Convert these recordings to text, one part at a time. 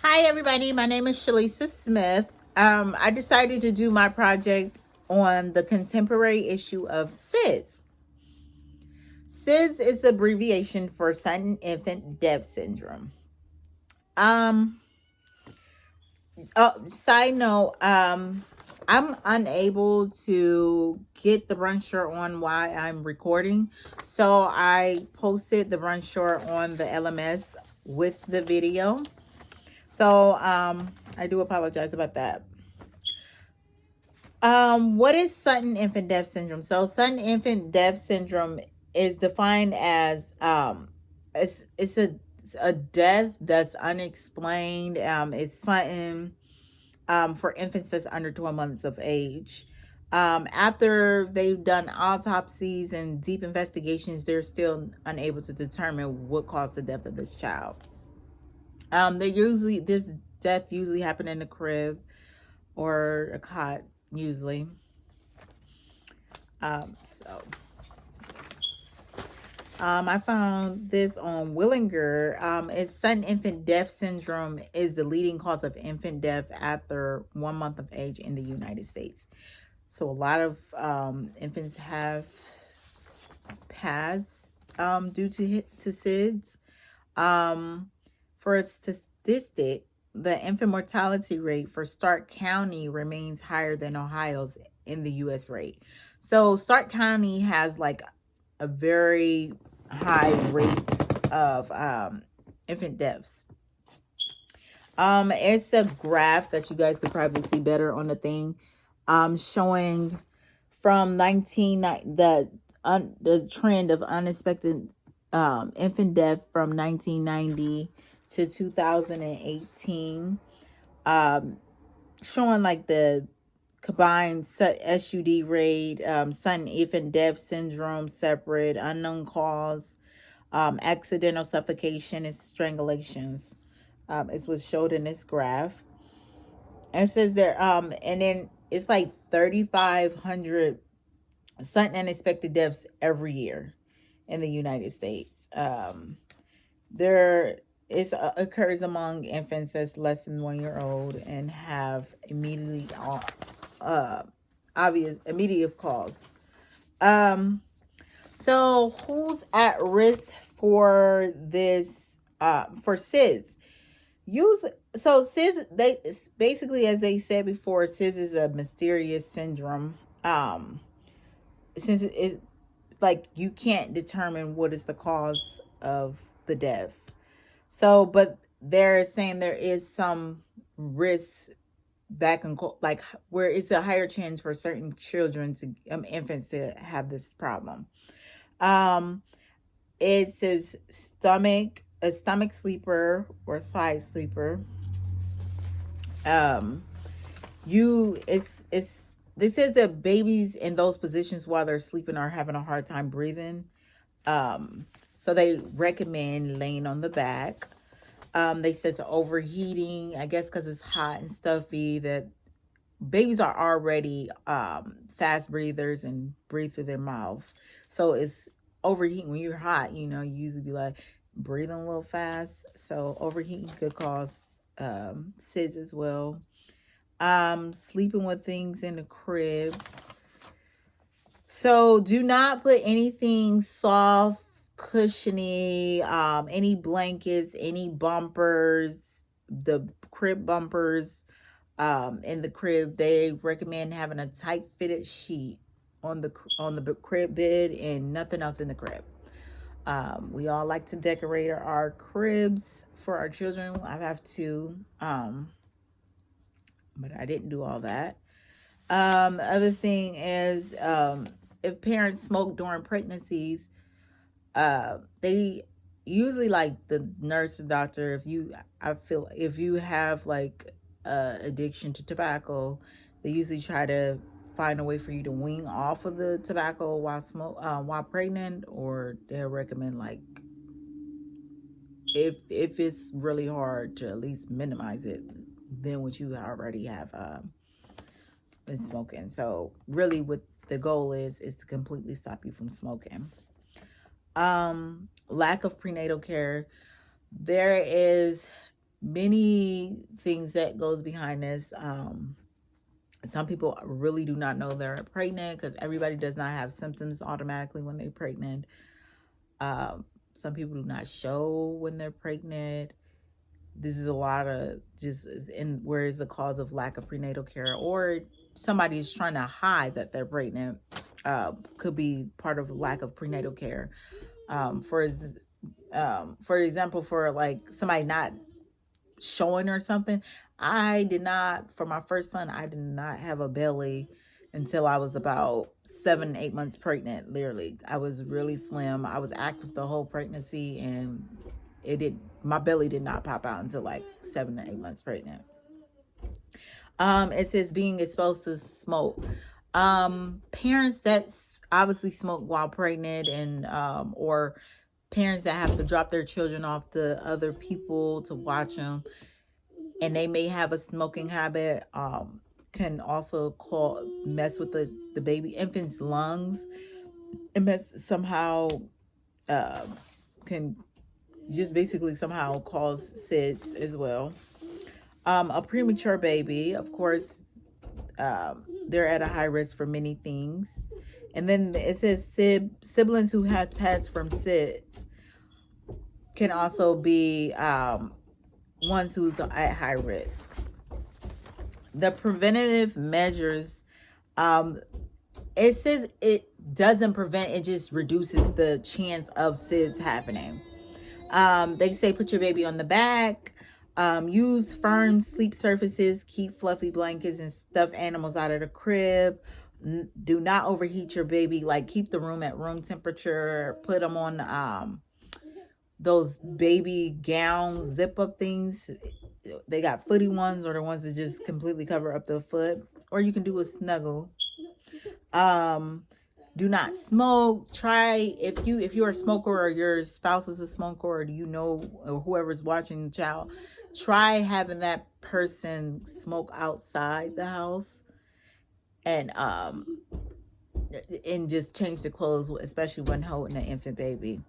Hi, everybody. My name is Shalisa Smith. I decided to do my project on the contemporary issue of SIDS. SIDS is the abbreviation for sudden infant death syndrome. Um, Side note, I'm unable to get the brochure on why I'm recording, so I posted the brochure on the LMS with the video. So I do apologize about that. What is sudden infant death syndrome? So sudden infant death syndrome is defined as it's a death that's unexplained. It's sudden for infants that's under 12 months of age. After they've done autopsies and deep investigations, they're still unable to determine what caused the death of this child. This death usually happen in the crib or a cot usually. So I found this on Willinger. It's sudden infant death syndrome is the leading cause of infant death after 1 month of age in the United States. So a lot of infants have passed due to SIDS. For a statistic, the infant mortality rate for Stark County remains higher than Ohio's in the U.S. rate. So Stark County has like a very high rate of infant deaths. It's a graph that you guys could probably see better on the thing, showing from the trend of unexpected infant death from 1990 to 2018, showing like the combined SUD rate, sudden infant death syndrome, separate, unknown cause, accidental suffocation, and strangulations. Is what's showed in this graph. And it says there, and then it's like 3,500 sudden unexpected deaths every year in the United States. There is occurs among infants that's less than 1 year old and have uh, obvious immediate cause. Um, so who's at risk for this? For SIDS? Use so SIDS. They basically, as they said before, SIDS is a mysterious syndrome. Since it like you can't determine what is the cause of the death. So, but they're saying there is some risk that can like where it's a higher chance for certain children to infants to have this problem. Um, it says a stomach sleeper or side sleeper. Um, it's this says that babies in those positions while they're sleeping are having a hard time breathing. Um, so they recommend laying on the back. They said it's overheating, I guess, because it's hot and stuffy. That babies are already fast breathers and breathe through their mouth, so it's overheating when you're hot. You usually be like breathing a little fast, so overheating could cause SIDS as well. Sleeping with things in the crib. So do not put anything soft, cushiony, any blankets, any bumpers, the crib bumpers, in the crib. They recommend having a tight fitted sheet on the crib bed and nothing else in the crib. We all like to decorate our cribs for our children. I have two, but I didn't do all that. The other thing is, if parents smoke during pregnancies, they usually like the nurse or doctor. I feel if you have like addiction to tobacco, they usually try to find a way for you to wean off of the tobacco while pregnant, or they'll recommend like if it's really hard to at least minimize it than what you already have been smoking. So really what the goal is to completely stop you from smoking. Lack of prenatal care. There is many things that goes behind this. Some people really do not know they're pregnant because everybody does not have symptoms automatically when they're pregnant. Some people do not show when they're pregnant. This is a lot of just in where is the cause of lack of prenatal care, or somebody is trying to hide that they're pregnant. Could be part of lack of prenatal care. For example, for like somebody not showing or something. I did not, for my first son, I did not have a belly until I was about 7, 8 months pregnant. Literally, I was really slim. I was active the whole pregnancy, and my belly did not pop out until like 7 to 8 months pregnant. It says being exposed to smoke. Parents that obviously smoke while pregnant, and or parents that have to drop their children off to other people to watch them, and they may have a smoking habit, can also mess with the baby infant's lungs, and mess somehow, can just basically somehow cause SIDS as well. A premature baby, of course, they're at a high risk for many things. And then it says siblings who have passed from SIDS can also be ones who's at high risk. The preventative measures, it says it doesn't prevent, it just reduces the chance of SIDS happening. They say put your baby on the back, use firm sleep surfaces, keep fluffy blankets and stuffed animals out of the crib. Do not overheat your baby, like keep the room at room temperature. Put them on those baby gown zip up things. They got footy ones, or the ones that just completely cover up the foot, or you can do a snuggle. Do not smoke. Try, if you're a smoker, or your spouse is a smoker, or or whoever's watching the child, try having that person smoke outside the house, and just change the clothes, especially when holding an infant baby.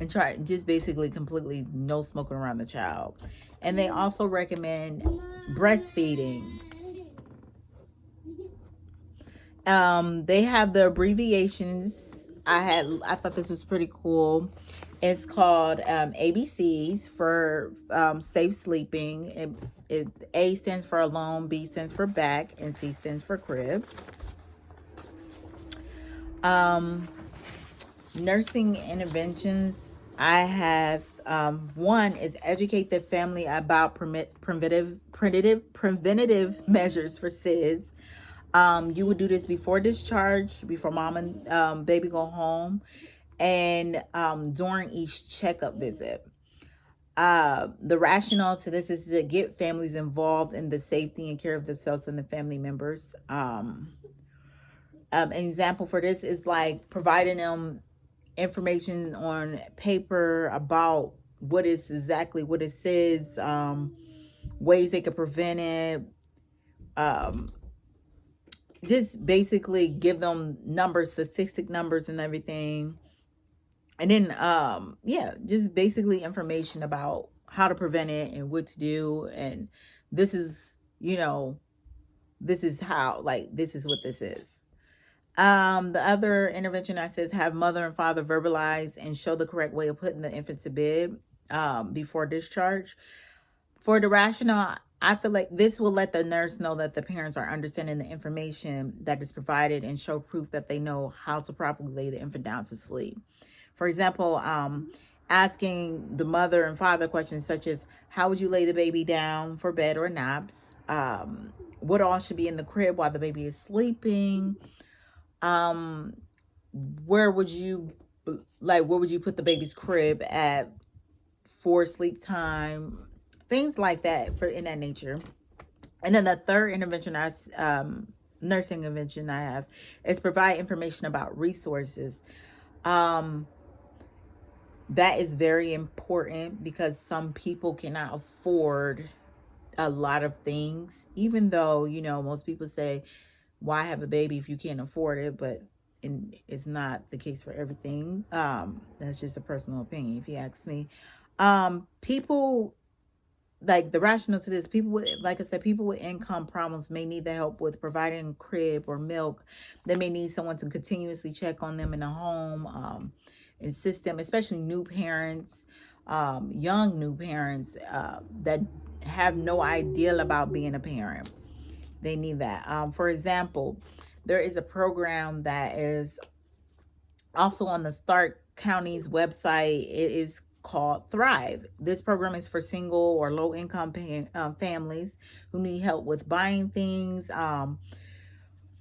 And try just basically completely no smoking around the child. And they also recommend breastfeeding. They have the abbreviations. I thought this was pretty cool. It's called ABCs for safe sleeping. A stands for alone, B stands for back, and C stands for crib. Nursing interventions. I have one is educate the family about preventative measures for SIDS. You would do this before discharge, before mom and baby go home, and during each checkup visit. The rationale to this is to get families involved in the safety and care of themselves and the family members. An example for this is like providing them information on paper about what it says, ways they could prevent it. Just basically give them numbers, statistic numbers and everything. And then just basically information about how to prevent it and what to do. And this is, this is how, like, this is what this is. The other intervention I says have mother and father verbalize and show the correct way of putting the infant to bed before discharge. For the rationale, I feel like this will let the nurse know that the parents are understanding the information that is provided and show proof that they know how to properly lay the infant down to sleep. For example, asking the mother and father questions such as, how would you lay the baby down for bed or naps? What all should be in the crib while the baby is sleeping? Where would you put the baby's crib at for sleep time? Things like that, in that nature. And then the third intervention, nursing intervention I have, is provide information about resources. That is very important because some people cannot afford a lot of things, even though, most people say, why have a baby if you can't afford it? But it's not the case for everything. That's just a personal opinion, if you ask me. People, like, the rationale to this, people with, like I said, people with income problems may need the help with providing crib or milk. They may need someone to continuously check on them in the home, and system, especially new parents, young new parents, that have no idea about being a parent. They need that. For example, there is a program that is also on the Stark County's website. It is called Thrive. This program is for single or low income families who need help with buying things,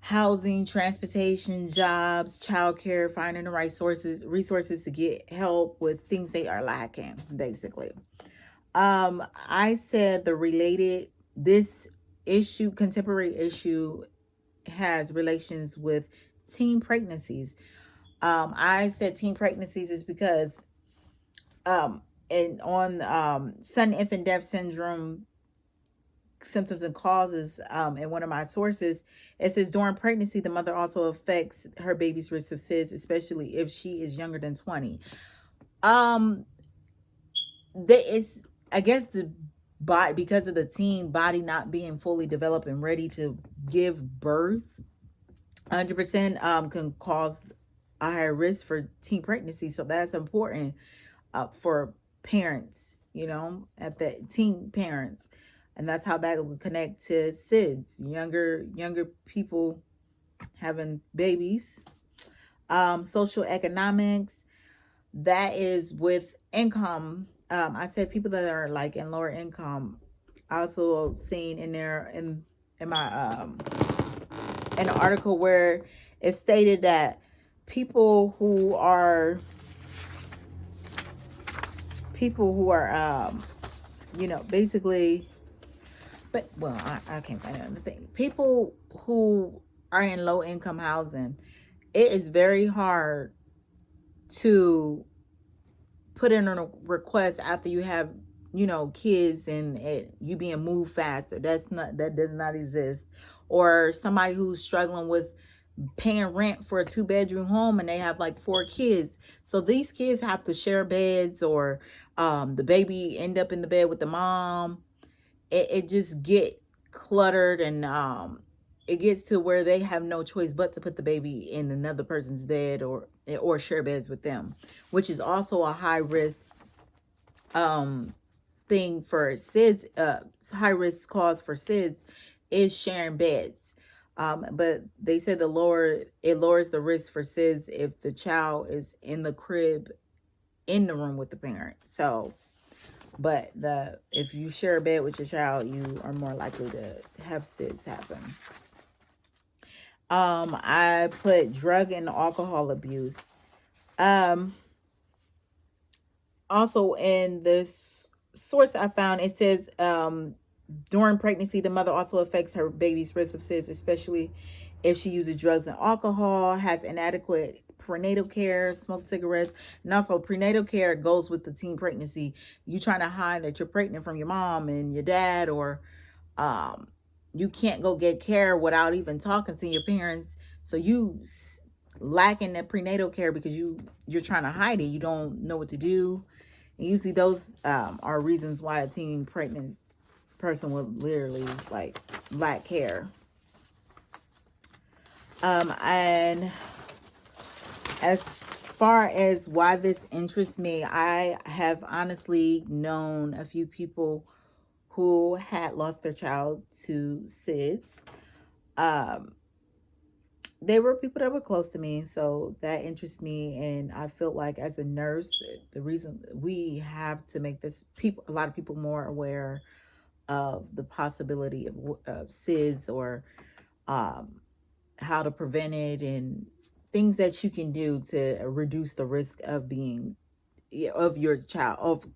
housing, transportation, jobs, childcare, finding the right resources to get help with things they are lacking, basically. I said this issue, contemporary issue, has relations with teen pregnancies. I said teen pregnancies is because, and on sudden infant death syndrome symptoms and causes, in one of my sources, it says during pregnancy the mother also affects her baby's risk of SIDS, especially if she is younger than 20. um there is, I guess, the body, because of the teen body not being fully developed and ready to give birth 100%, can cause a higher risk for teen pregnancy. So that's important, for parents, at the teen parents. And that's how that would connect to SIDS, younger people having babies. Social economics, that is with income. I said people that are like in lower income. I also seen in there in my an article where it stated that people who are basically, but well, I can't find another thing. People who are in low income housing, it is very hard to put in a request after you have, kids, and you being moved faster. That does not exist. Or somebody who's struggling with paying rent for a 2-bedroom home and they have like 4 kids. So these kids have to share beds, or the baby end up in the bed with the mom. It just get cluttered, and it gets to where they have no choice but to put the baby in another person's bed, or share beds with them, which is also a high risk thing for SIDS. High risk cause for SIDS is sharing beds. But they said it lowers the risk for SIDS if the child is in the crib, in the room with the parent. So, but if you share a bed with your child, you are more likely to have SIDS happen. I put drug and alcohol abuse. Also, in this source I found, it says, during pregnancy, the mother also affects her baby's risk of SIDS, especially if she uses drugs and alcohol, has inadequate prenatal care, smokes cigarettes. And also, prenatal care goes with the teen pregnancy. You trying to hide that you're pregnant from your mom and your dad, or you can't go get care without even talking to your parents. So you lacking that prenatal care because you're trying to hide it. You don't know what to do. And usually those are reasons why a teen pregnant person would literally like lack care. And as far as why this interests me, I have honestly known a few people who had lost their child to SIDS. They were people that were close to me, so that interests me. And I feel like, as a nurse, the reason we have to make a lot of people more aware of the possibility of SIDS, or how to prevent it, and things that you can do to reduce the risk of your child